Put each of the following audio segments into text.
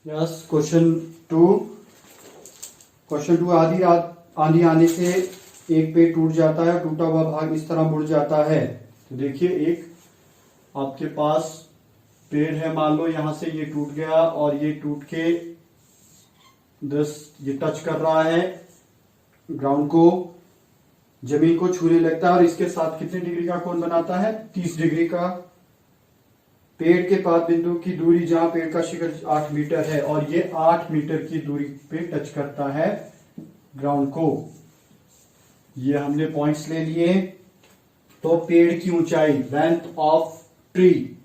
Yes, question to आंधी आने से एक पेड़ टूट जाता है, टूटा हुआ भाग इस तरह मुड़ जाता है। तो देखिए, एक आपके पास पेड़ है, मान लो यहां से ये टूट गया और ये टूट के ये टच कर रहा है ग्राउंड को, जमीन को छूने लगता है और इसके साथ कितने डिग्री का कोण बनाता है? 30 डिग्री का। पेड़ के पास बिंदु की दूरी, जहां पेड़ का शिखर 8 मीटर है और ये 8 मीटर की दूरी पे टच करता है ग्राउंड को। ये हमने पॉइंट्स ले लिए। तो पेड़ की ऊंचाई, लेंथ ऑफ ट्री,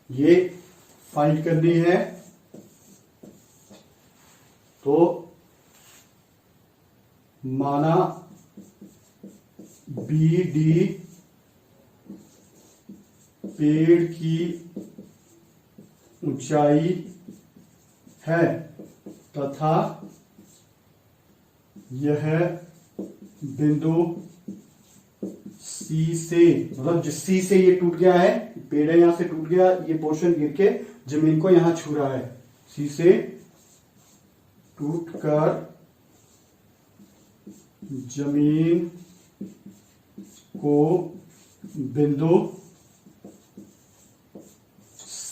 ये फाइंड करनी है। तो माना BD पेड़ की ऊंचाई है तथा यह बिंदु C से, मतलब जिस C से ये टूट गया है, पेड़ है यहां से टूट गया, ये पोर्शन गिर के जमीन को यहां छू रहा है, C से टूटकर जमीन को बिंदु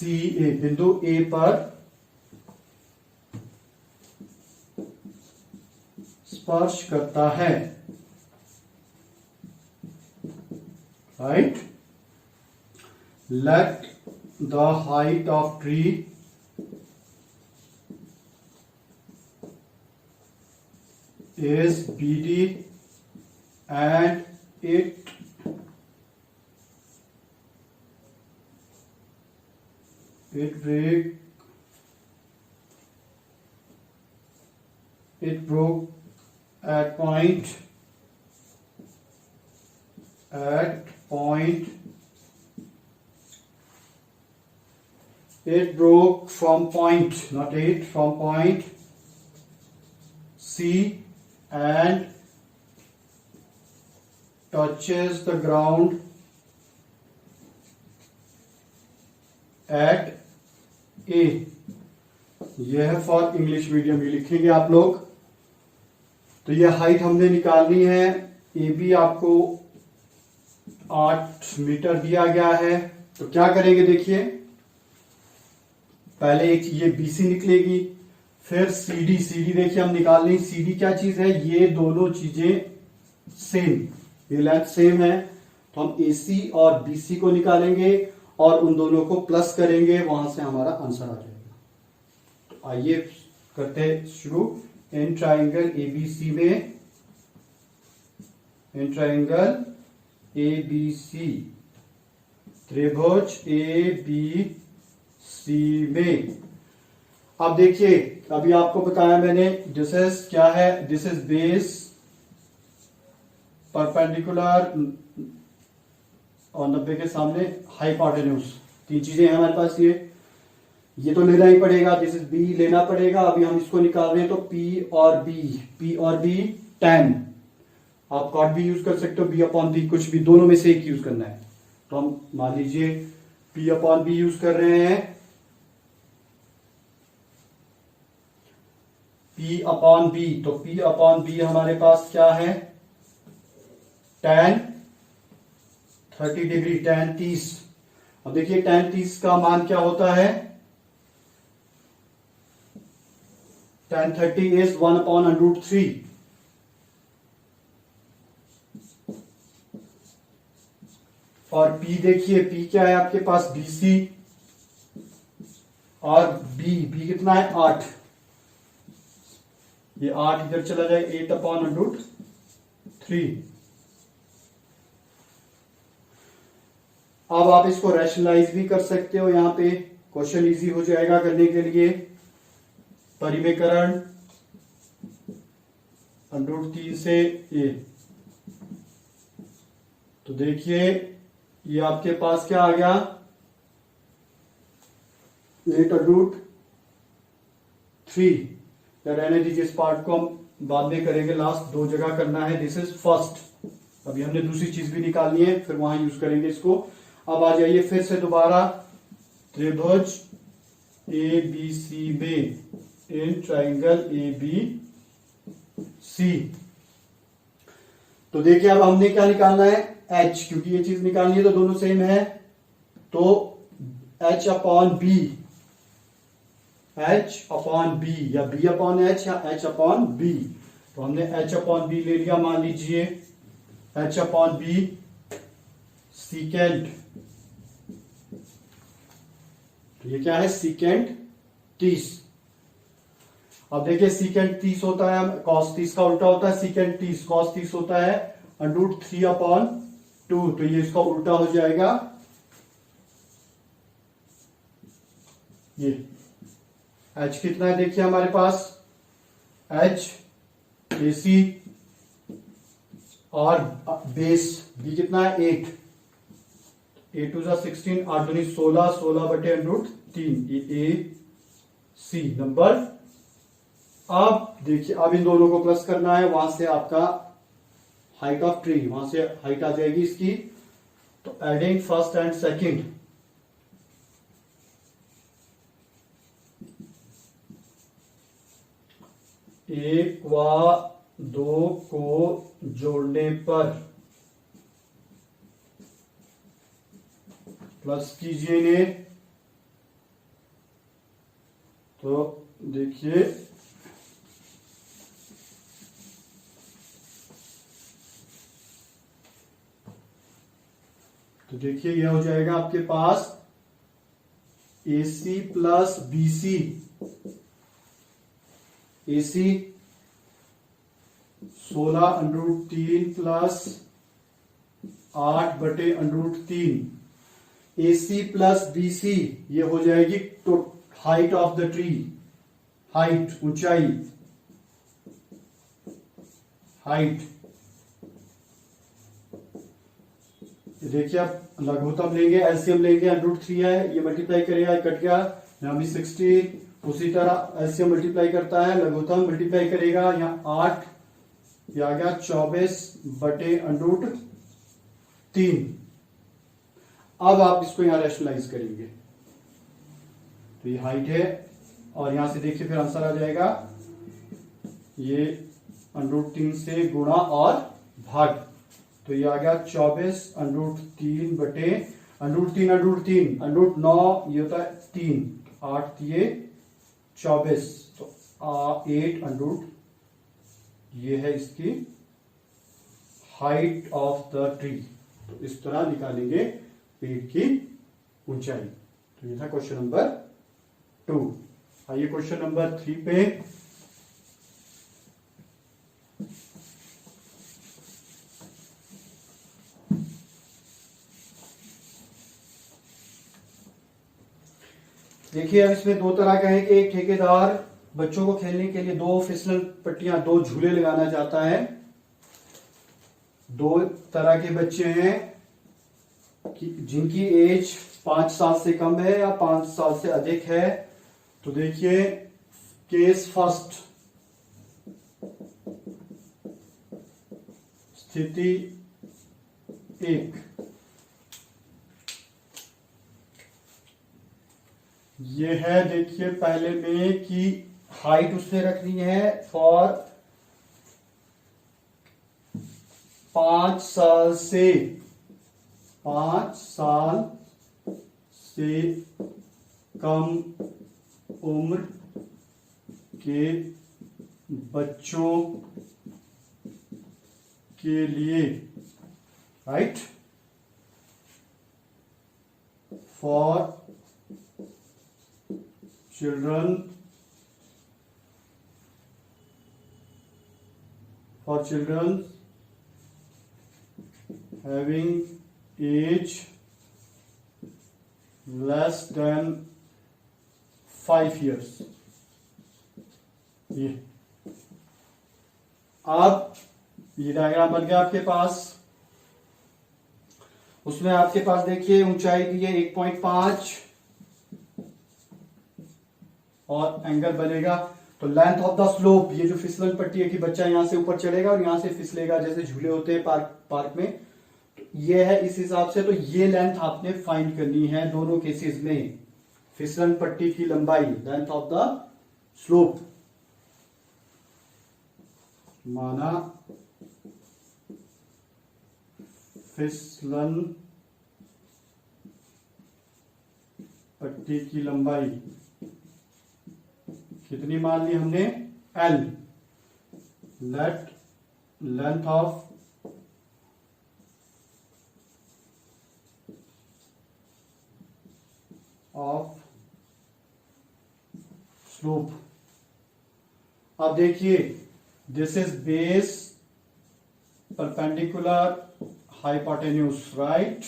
बिंदु A पर स्पर्श करता है, right. Let the height of tree is BD and it broke at point it broke from point, not it, from point C and touches the ground at A। यह है फॉर इंग्लिश मीडियम, ये लिखेंगे आप लोग। तो यह height हमने निकालनी है। AB आपको 8 मीटर दिया गया है। तो क्या करेंगे, देखिए, पहले एक ये BC निकलेगी, फिर CD देखिए हम निकाल लें। CD क्या चीज है? ये दोनों चीजें सेम, ये लेंथ सेम है, तो हम AC और BC को निकालेंगे और उन दोनों को प्लस करेंगे, वहां से हमारा आंसर आ जाएगा। तो आइए करते हैं शुरू। इन ट्राइंगल ABC में, इन ट्राइंगल ABC, त्रिभुज ABC में, अब देखिए, अभी आपको बताया मैंने, दिस इज क्या है? दिस इज बेस, परपेंडिकुलर और 90 के सामने हाइपोटेन्यूज, 3 चीजें हैं हमारे पास। ये तो लेना ही पड़ेगा, दिस इज B लेना पड़ेगा। अभी हम इसको निकाल रहे हैं, तो P और B tan, आप कॉट भी यूज कर सकते हो, B/B, कुछ भी, दोनों में से एक यूज करना है। तो हम मान लीजिए P/B यूज कर रहे हैं। P/B, तो P/B हमारे पास क्या है? tan 30 degree, tan 30। अब देखिए tan 30 का मान क्या होता है? tan 30 is 1/√3। और P देखिए, P क्या है आपके पास? BC और B कितना है? 8। ये 8 इधर चला जाए, 8/√3। अब आप इसको रैशनलाइज भी कर सकते हो, यहां पे क्वेश्चन इजी हो जाएगा करने के लिए। परिमेयकरण √3 से A, तो देखिए ये आपके पास क्या आ गया? 8/√3। रहने दीजिए, इस पार्ट को हम बाद में करेंगे, लास्ट 2 जगह करना है। This is first. अभी हमने दूसरी चीज भी निकालनी है, फिर वहां यूज करेंगे इसको। अब आ जाइए फिर से दोबारा, त्रिभुज ए बी सी में in triangle A B C. तो देखिए अब हमने क्या निकालना है, एच, क्योंकि ये चीज निकालनी है तो दोनों सेम है। तो H upon B, H upon B या बी अपॉन एच या एच अपॉन बी। तो हमने एच अपॉन बी ले लिया, मान लीजिए एच अपॉन बी सीकेंट। तो ये क्या है, सीकेंट 30। अब देखिए सीकेंट 30 होता है, कॉस 30 का उल्टा होता है सीकेंट 30। कॉस 30 होता है √3 अपॉन 2, तो ये इसका उल्टा हो जाएगा ये। एच कितना है देखिए हमारे पास, एच ए सी और बेस बी कितना है 8, 8 टू 16, 8 दूनी 16, 16 बटे √3 ए सी नंबर। अब देखिए अब इन दोनों को प्लस करना है, वहां से आपका हाइट ऑफ ट्री, वहां से हाइट आ जाएगी इसकी। तो एडिंग फर्स्ट एंड सेकंड, एक व दो को जोड़ने पर प्लस कीजिए इन्हें। तो देखिए ये हो जाएगा आपके पास AC plus BC, AC 16√3 plus 8 बटे √3, AC प्लस BC ये हो जाएगी तो height of the tree, height ऊंचाई, हाइट। देखिए आप लघुत्तम लेंगे, एलसीएम लेंगे, √3 है, ये मल्टीप्लाई करेगा, कट गया, यहां भी 16। उसी तरह एलसीएम मल्टीप्लाई करता है, लघुत्तम मल्टीप्लाई करेगा, यहां 8, ये आ गया 24 बटे √3। अब आप इसको यहां रैशनलाइज करेंगे तो ये हाइट है, और यहां से देखिए फिर आंसर आ जाएगा, ये √3 से गुणा और भाग। तो ये आ गया 24 √3 बटे √3, √9 ये होता है 3, 8 ये 24, तो 8 ये है इसकी हाइट ऑफ द ट्री। तो इस तरह निकालेंगे पेड़ की ऊंचाई। तो ये था क्वेश्चन नंबर 2। आइए क्वेश्चन नंबर 3 पे। देखिए अब इसमें दो तरह का है कि एक ठेकेदार बच्चों को खेलने के लिए 2 फिसलन पट्टियां, 2 झूले लगाना चाहता है। 2 तरह के बच्चे हैं कि जिनकी एज 5 साल से कम है या 5 साल से अधिक है। तो देखिए केस फर्स्ट, स्थिति 1, ये है देखिए पहले में कि हाइट उसने रखनी है फॉर 5 साल से कम उम्र के बच्चों के लिए, right, for children having age less than 5 years। ये अब ये डायग्राम बन गया आपके पास। उसमें आपके पास देखिए ऊंचाई दी है 1.5 और एंगल बनेगा। तो लेंथ ऑफ द स्लोप, ये जो फिसलन पट्टी है कि बच्चा यहां से ऊपर चढ़ेगा और यहां से फिसलेगा, जैसे झूले होते हैं पार्क में, तो ये है इस हिसाब से। तो ये लेंथ आपने फाइंड करनी है दोनों केसेस में, फिसलन पट्टी की लंबाई, लेंथ ऑफ द स्लोप, माना फिसलन पट्टी की लंबाई कितनी मान ली हमने, L, late length of slope. अब देखिए, this is base perpendicular hypotenuse, right,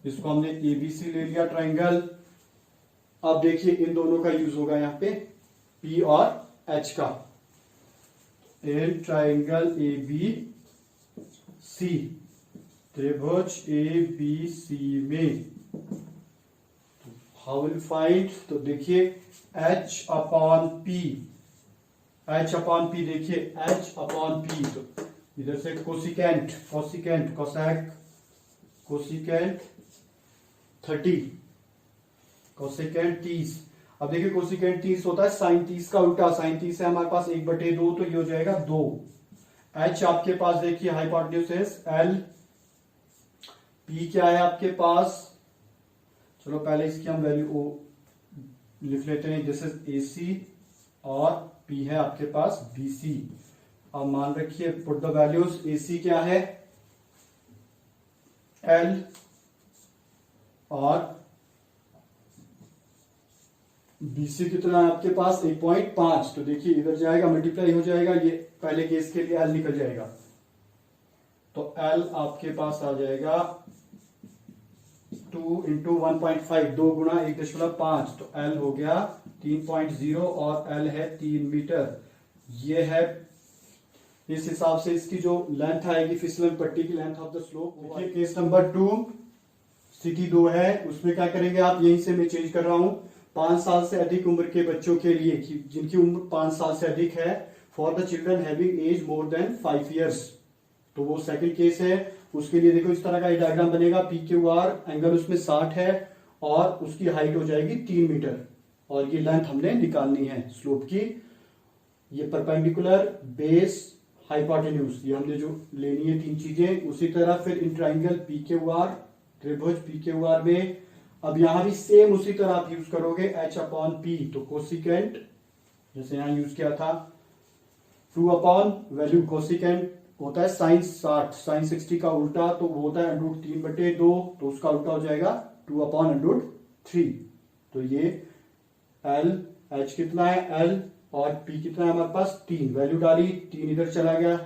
इसको हमने एबीसी ले लिया ट्राइंगल। अब देखिए इन दोनों का यूज होगा यहां पे P और H का, in triangle A B C, त्रिभुज ए बी सी में हाउ विल फाइंड, तो देखिए H upon P, H upon P, देखिए H अपॉन P, तो इधर से cosecant, cosecant, cosec, cosecant 30, cosecant 30। अब देखिए कोसिकेंट 30 होता है साइन 30 का उल्टा, साइन 30 है हमारे पास 1/2, तो ये हो जाएगा 2। H आपके पास देखिए हाइपोटेन्यूज L, P क्या है आपके पास, चलो पहले इसकी हम वैल्यू लिख लेते हैं, दिस इज AC और P है आपके पास BC। अब मान रखिए पुट द वैल्यूज, AC क्या है L और BC कितना है आपके पास 1.5, तो देखिए इधर जाएगा मल्टीप्लाई हो जाएगा, ये पहले केस के लिए L निकल जाएगा, तो L आपके पास आ जाएगा 2 इंटू 1.5, 2 गुणा 1.5, तो L हो गया 3.0 और L है 3 मीटर। ये है इस हिसाब से इसकी जो लेंथ आएगी फिसलन पट्टी की, लेंथ ऑफ द स्लोप। देखिए केस नंबर 2, स्थिति 2 है, उसमें क्या करेंगे आप, यहीं से मैं चेंज कर रहा हूं, 5 साल से अधिक उम्र के बच्चों के लिए, जिनकी उम्र 5 साल से अधिक है, for the children having age more than 5 years, तो वो सेकंड केस है। उसके लिए देखो इस तरह का डायग्राम बनेगा, PQR एंगल उसमें 60 है और उसकी हाइट हो जाएगी 3 मीटर, और ये लेंथ हमने निकालनी है स्लोप की। ये परपेंडिकुलर, बेस, हाइपोटेन्यूज, ये हमने जो लेनी है 3 चीजें। उसी तरह फिर इन ट्राइंगल PQR, त्रिभुज PQR में अब यहां भी सेम उसी तरह आप यूज करोगे H अपॉन P, तो कोसिकेंट जैसे यहां यूज किया था, 2 अपॉन वैल्यू, कोसिकेंट होता है साइन 60, साइन 60 का उल्टा, तो वो होता है √3/2, तो उसका उल्टा हो जाएगा 2 अपॉन √3। तो ये L, H कितना है L और P कितना है हमारे पास 3, वैल्यू डाली, 3 इधर चला गया,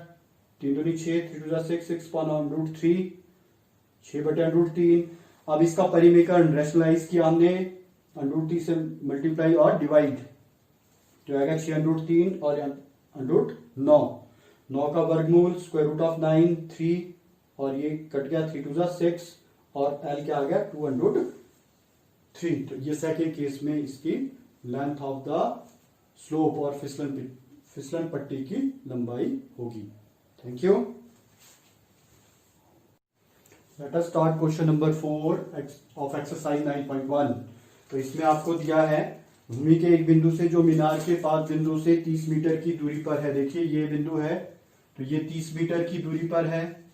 3 दूनी 6, 3 2 6, 6 अपॉन √3, 6/√3। अब इसका परिमेकरण रेशनलाइज किया हमने, √3 से मल्टीप्लाई और डिवाइड, जो आएगा 6√3 और √9, 9 का वर्गमूल, स्क्वायर रूट ऑफ 9, 3, और ये कट गया, 3 2 6, और L क्या आ गया 203। तो ये सेकेंड केस में इसकी लेंथ ऑफ द स्लोप और फिसलन पट्टी की लंबाई होगी। Thank you. Let us start question number 4 of exercise 9.1। तो इसमें आपको दिया है भूमि के एक बिंदु से जो मीनार के 5 बिंदु से 30 मीटर की दूरी पर है। देखिए ये बिंदु है, तो ये 30 मीटर की दूरी पर है,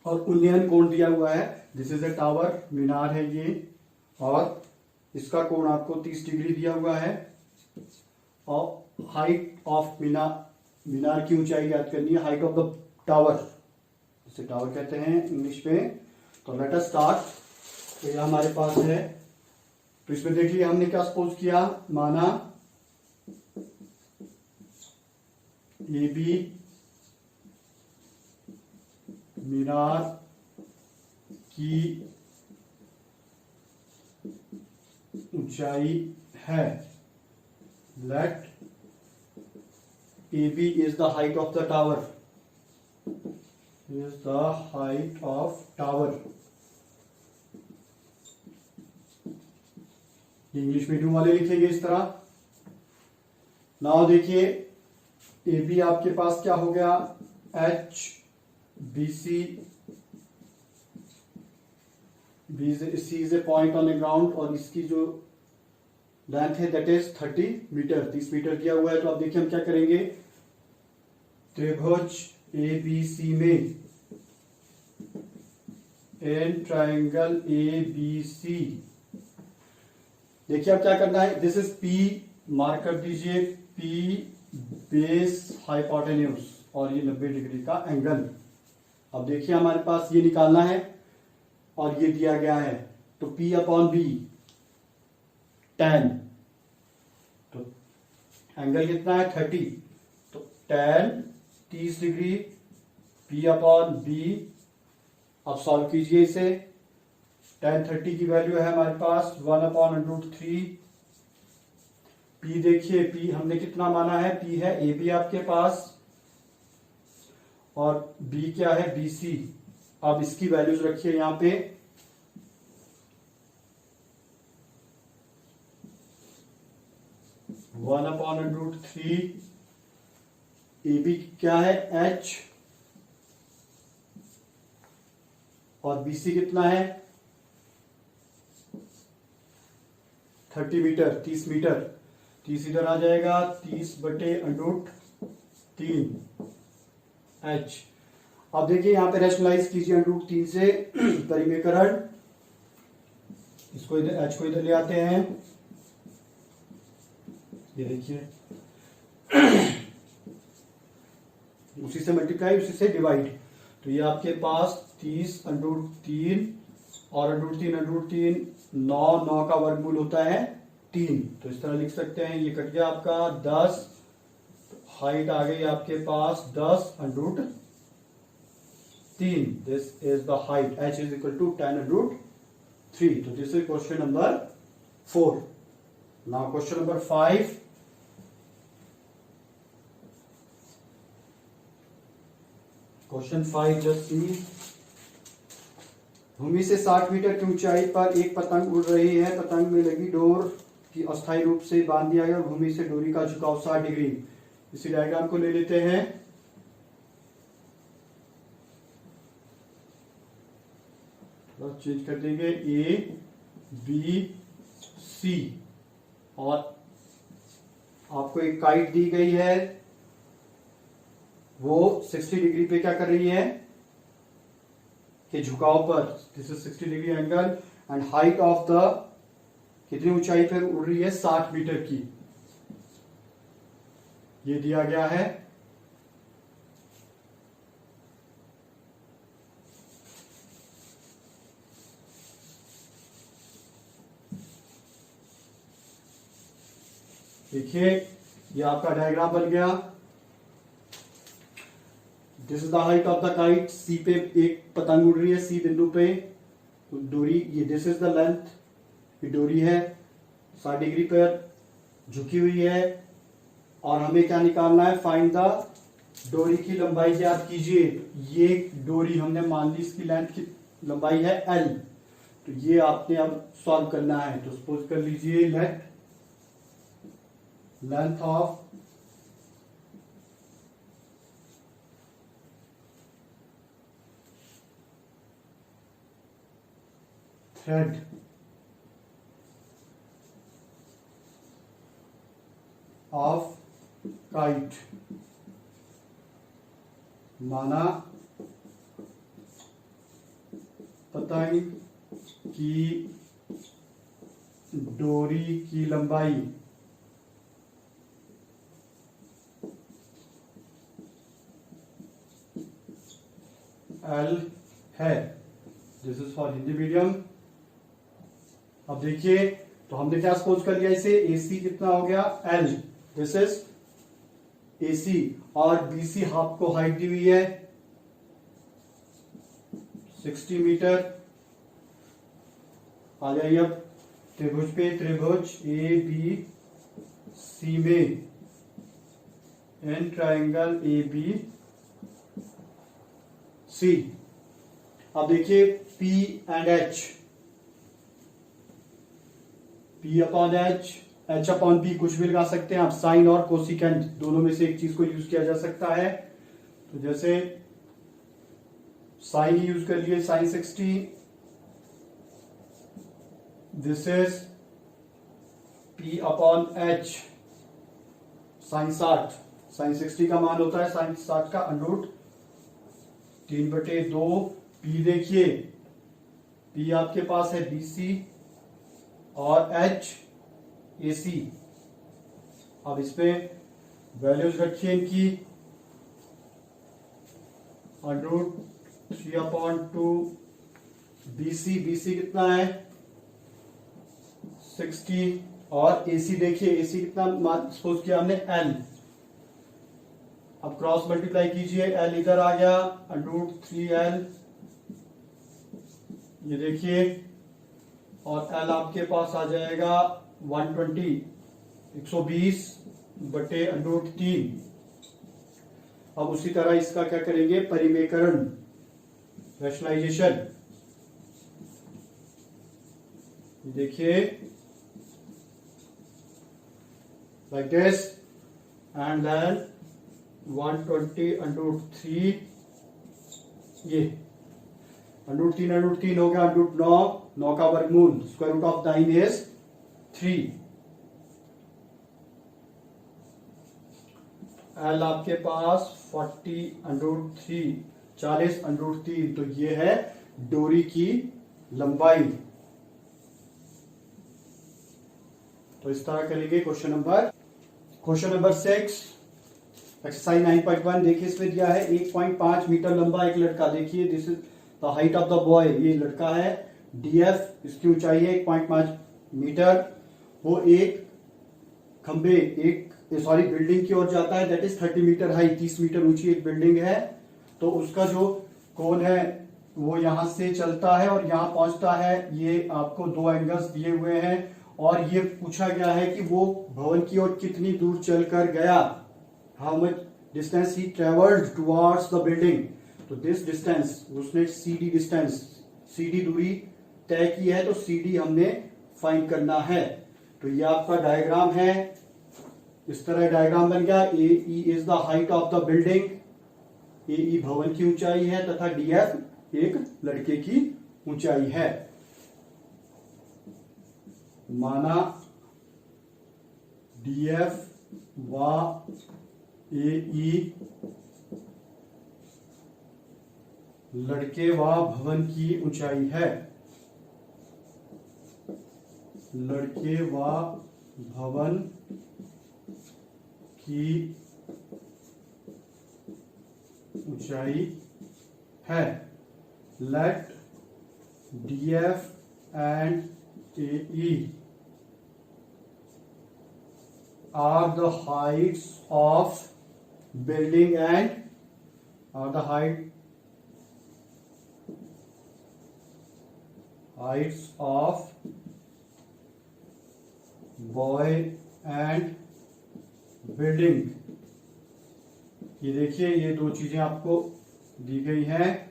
और उन्नयन कोण दिया हुआ है, दिस इज ए टावर, मीनार है ये, और इसका कोण आपको 30 डिग्री दिया हुआ है, और हाइट ऑफ मीनार की ऊंचाई याद करनी है, हाइट ऑफ द टावर, इसे टावर कहते हैं इंग्लिश में। तो लेट अस स्टार्ट। तो यह हमारे पास है, तो इसमें देखिए हमने क्या सपोज किया, माना ए बी मीनार की ऊंचाई है, let A B is the height of the tower, is the height of tower। English medium वाले लिखेंगे इस तरह। नाउ देखिए ए बी आपके पास क्या हो गया, H BC, C is a point on A ground, और इसकी जो लेंथ है दैट इज 30 मीटर, 30 मीटर दिया हुआ है। तो अब देखिए हम क्या करेंगे, त्रिभुज ए बी सी में in triangle A B C, देखिए अब क्या करना है, दिस इज पी, मार्क कर दीजिए पी बेस हाइपोटेन्यूज और ये 90 डिग्री का एंगल। अब देखिए हमारे पास ये निकालना है और ये दिया गया है, तो P अपॉन बी tan, तो एंगल कितना है 30, तो tan 30 degree P upon B. अब सॉल्व कीजिए इसे, tan 30 की वैल्यू है हमारे पास 1 अपॉन √3। P देखिए P हमने कितना माना है, P है ए बी आपके पास और B क्या है बी सी। अब इसकी वैल्यूज रखिए यहां पे, वन अपॉन √3, ए बी क्या है H और बी सी कितना है 30 मीटर, 30 मीटर, 30 इधर आ जाएगा, 30/√3 H। अब देखिए यहां पे रैशनलाइज कीजिए √3 से परिमेयकरण, इसको इधर H को इधर ले आते हैं, ये देखिए उसी से मल्टीप्लाई उसी से डिवाइड, तो ये आपके पास 30/3 और √3 9 का वर्गमूल होता है 3, तो इस तरह लिख सकते हैं। ये कट गया आपका 10, हाइट आ गई आपके पास 10/3, this is the height, h is equal to 10/3। तो this is question number 4। Now question number 5, question 5 just see, भूमि से 60 मीटर की ऊंचाई पर एक पतंग उड़ रही है, पतंग में लगी डोर की अस्थायी रूप से बांध दिया गया और भूमि से डोरी का झुकाव 60 डिग्री। इसी डायग्राम को ले लेते हैं, चेंज कर देंगे ए बी सी, और आपको एक काइट दी गई है, वो 60 डिग्री पे क्या कर रही है कि झुकाव पर, this is 60 degree angle and height of the, कितनी ऊंचाई पर उड़ रही है 60 मीटर की, ये दिया गया है। देखिए ये आपका डायग्राम बन गया, this is the height of the kite, see पे एक पतंग उड़ रही है, सी बिंदु पे डोरी, ये दिस इज द लेंथ, ये डोरी है 60 डिग्री पर झुकी हुई है, और हमें क्या निकालना है, फाइंड द डोरी की लंबाई ज्ञात कीजिए। ये डोरी हमने मान ली इसकी लेंथ की लंबाई है L, तो ये आपने अब सॉल्व करना है। तो सपोज कर लीजिए late length of thread of kite, माना पतंग की डोरी की लंबाई L है, this is for Hindi medium. अब देखिए तो हमने क्या सपोज कर लिया इसे, AC कितना हो गया L, दिस इज AC, और BC आपको हाइट दी हुई है 60 मीटर। आ जाइए अब त्रिभुज पे, त्रिभुज ABC में इन ट्राइंगल ABC। अब देखिए P and H, P upon H, H upon P कुछ भी लगा सकते हैं आप, साइन और कोसिकेंट दोनों में से एक चीज को यूज किया जा सकता है। तो जैसे साइन यूज कर लिए, sine 60, this is P upon H sine 60, sine 60 का मान होता है साइन 60 का अंडर 3/2। P देखिए, P आपके पास है BC और H AC। अब इसमें वैल्यूज रखिए इनकी, अंडर 3/2 BC कितना है 60 और AC देखिए, AC कितना सपोज किया हमने L। अब क्रॉस मल्टीप्लाई कीजिए, L इधर आ गया अंडर 3L, ये देखिए, और L आपके पास आ जाएगा 120 बटे अंडर 3। अब उसी तरह इसका क्या करेंगे, परिमेकरण, रैशनलाइजेशन। देखिए like this, and then 120 under 3, ये अंडर 3 हो गया अंडर 9 का वर्गमूल, square root of 9 is 3। L आपके पास 40 अंडर 3, तो ये है डोरी की लंबाई। तो इस तरह करेंगे। Question number 6, exercise 9.1। देखिए इसमें दिया है 1.5 मीटर लंबा एक लड़का, देखिए this is the height of the boy, ये लड़का है, DF इसकी ऊंचाई है 1.5 मीटर। वो एक खंबे बिल्डिंग की ओर जाता है, that is 30 metre high, 30 metre ऊंची एक बिल्डिंग है। तो उसका जो कोण है वो यहां से चलता है और यहां पहुंचता है। ये आपको दो एंगल्स दिए हुए हैं और ये पूछा गया है कि वो भवन की ओर कितनी दूर चलकर गया, how much distance he travelled towards the building. तो दिस डिस्टेंस, उसने CD दूरी तय की है, तो CD हमने फाइंड करना है। तो ये आपका डायग्राम है, इस तरह डायग्राम बन गया। AE is the height of the building, AE भवन की ऊंचाई है तथा DF एक लड़के की ऊंचाई है। माना DF व AE लड़के व भवन की ऊंचाई है, लड़के व भवन की ऊंचाई है। Let DF and AE are the heights of building and are the heights of boy and building। ये देखिए, ये दो चीजें आपको दी गई हैं।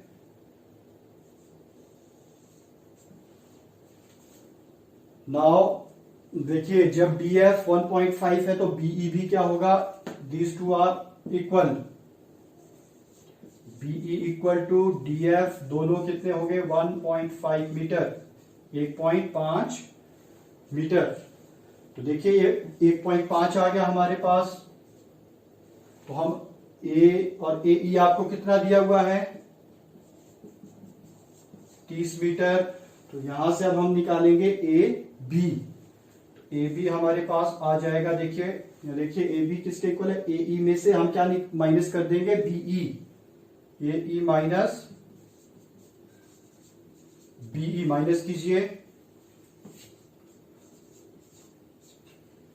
नाउ देखिए, जब DF 1.5 है तो BE भी क्या होगा, these two are equal, BE equal to DF, दोनों कितने हो गए 1.5 मीटर, 1.5 मीटर। तो देखिए ये 1.5 आ गया हमारे पास। तो हम A और AE आपको कितना दिया हुआ है 30 मीटर। तो यहां से अब हम निकालेंगे AB। AB हमारे पास आ जाएगा, देखिए AB किसके इक्वल है, AE में से हम क्या माइनस कर देंगे BE, AE minus BE, minus कीजिए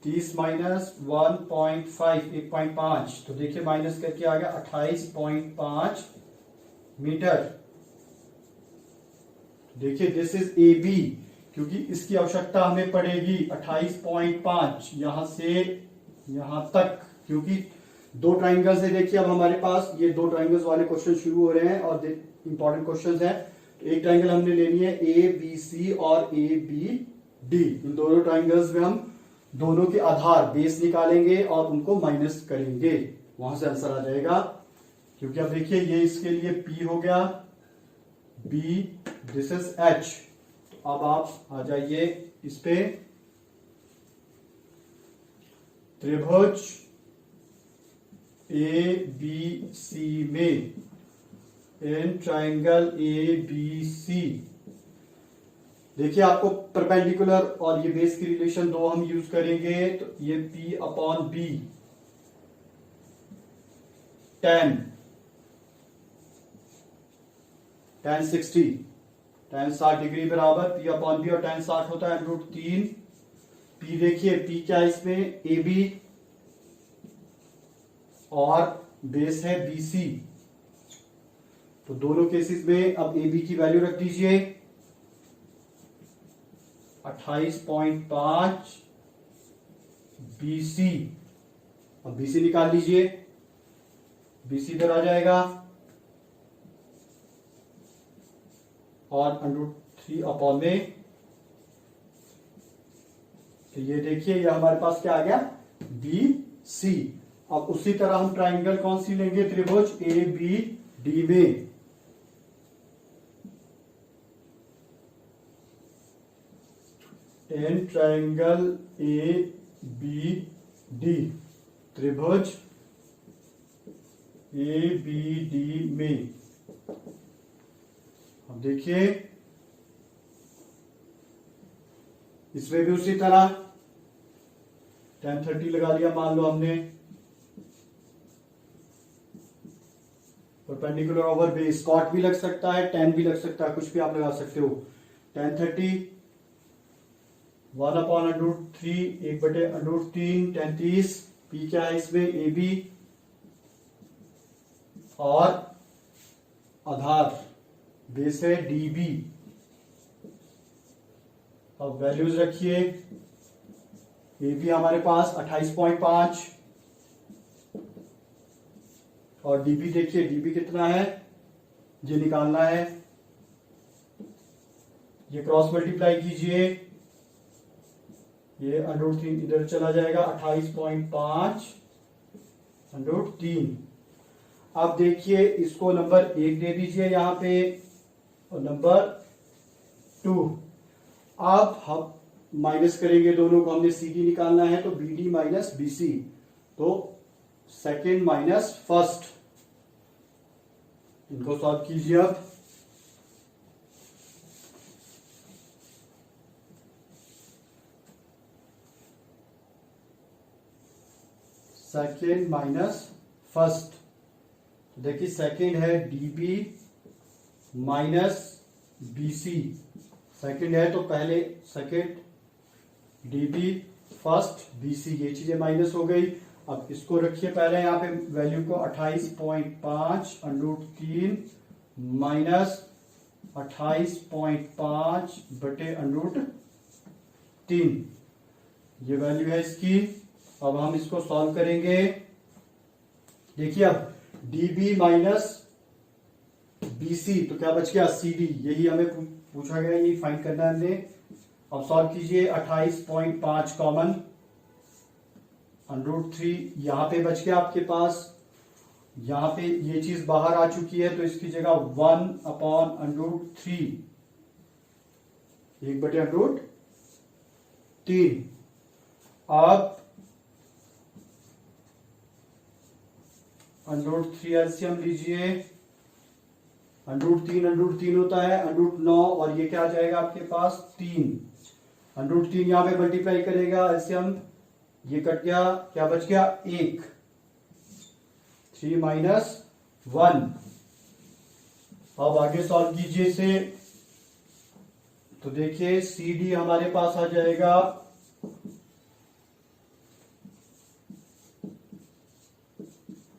30 माइनस 1.5, 1.5, तो देखिए माइनस करके आ गया 28.5 मीटर। देखिए दिस इज AB, क्योंकि इसकी आवश्यकता हमें पड़ेगी 28.5 यहां से यहां तक, क्योंकि दो ट्राइंगल्स है। देखिए अब हमारे पास ये दो ट्राइंगल्स वाले क्वेश्चन शुरू हो रहे हैं और इंपॉर्टेंट क्वेश्चंस हैं। तो एक ट्राइंगल हमने लेनी है ABC और ABD। इन दोनों ट्राइंगल्स में हम दोनों के आधार बेस निकालेंगे और उनको माइनस करेंगे, वहां से आंसर आ जाएगा। क्योंकि अब देखिए ये इसके लिए P हो गया, B, दिस इज H। अब आप आ जाइए इस पे, त्रिभुज ए बी सी में, in triangle A B C, देखिए आपको परपेंडिकुलर और ये बेस की रिलेशन दो हम यूज करेंगे, तो ये P upon B tan 60 degree बराबर P अपॉन बी, और tan 60 होता है √3 P। देखिए P क्या है इसमें, ए बी और बेस है BC, तो दोनों केसेस में अब ए बी की वैल्यू रख दीजिए 28.5, BC, अब BC निकाल लीजिए, BC इधर आ जाएगा और √3 अपॉन में, तो ये देखिए ये हमारे पास क्या आ गया, BC। अब उसी तरह हम ट्राइंगल कौन सी लेंगे, त्रिभुज ABD में, इन ट्राइंगल ABD, त्रिभुज ABD में, अब देखिए इसमें भी उसी तरह tan 30 लगा लिया मान लो हमने, परपेंडिकुलर ओवर बेस, कॉट भी लग सकता है, tan भी लग सकता है, कुछ भी आप लगा सकते हो। tan 30 1 अपॉन √3, 1/√3, tan 30, P क्या है इसमें, AB और आधार बेस है DB। अब वैल्यूज रखिए, AB हमारे पास 28.5 और DB देखिए, DB कितना है ये निकालना है, ये क्रॉस मल्टीप्लाई कीजिए, ये √3 इधर चला जाएगा, 28.5 √3। अब देखिए इसको नंबर 1 दे दीजिए यहां पे और नंबर 2। अब हम माइनस करेंगे दोनों को, हमने CD निकालना है तो BD माइनस BC, तो सेकेंड माइनस फर्स्ट, इनको सॉल्व कीजिए। अब सेकेंड माइनस फर्स्ट, देखिए सेकेंड है DB माइनस BC, सेकेंड है तो पहले सेकेंड DB, फर्स्ट BC, ये चीजें माइनस हो गई। अब इसको रखिए पहले यहाँ पे वैल्यू को, 28.5 √3 माइनस 28.5 बटे √3, ये वैल्यू है इसकी। अब हम इसको सॉल्व करेंगे, देखिए अब DB माइनस BC, तो क्या बच गया CD, यही हमें पूछा गया, यही फाइंड करना है हमने। अब सॉल्व कीजिए, 28.5 कॉमन, √3 यहां पे बच गया आपके पास, यहां पे ये चीज बाहर आ चुकी है तो इसकी जगह 1 अपॉन √3, 1/√3। अब √3 एलसीएम लीजिए, √3 होता है √9 और ये क्या आ जाएगा आपके पास 3, √3 यहां पे मल्टीप्लाई करेगा, एलसीएम ये कट गया, क्या बच गया 1, 3 माइनस 1। अब आगे सॉल्व कीजिए इसे, तो देखिए CD हमारे पास आ जाएगा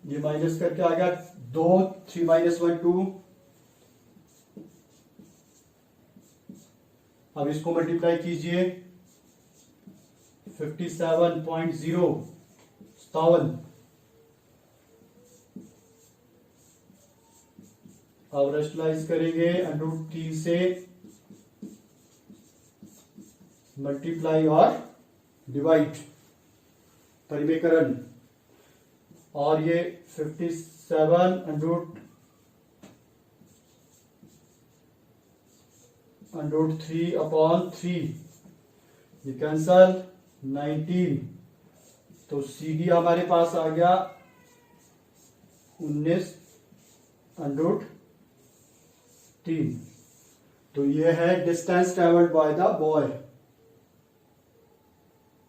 ये माइनस करके आ गया 2, 3 माइनस 1 2। अब इसको मल्टीप्लाई कीजिए, 57.0। अब रेशनलाइज करेंगे, √3 से मल्टीप्लाई और डिवाइड, परिमेयकरण, और ये 57 √3 अपॉन 3, ये कैंसल, 19 तो CD हमारे पास आ गया 19√3। तो ये है distance travelled by the boy,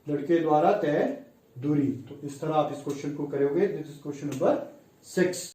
लड़के द्वारा तय दूरी। तो इस तरह आप इस क्वेश्चन को करोगे। This is question number 6।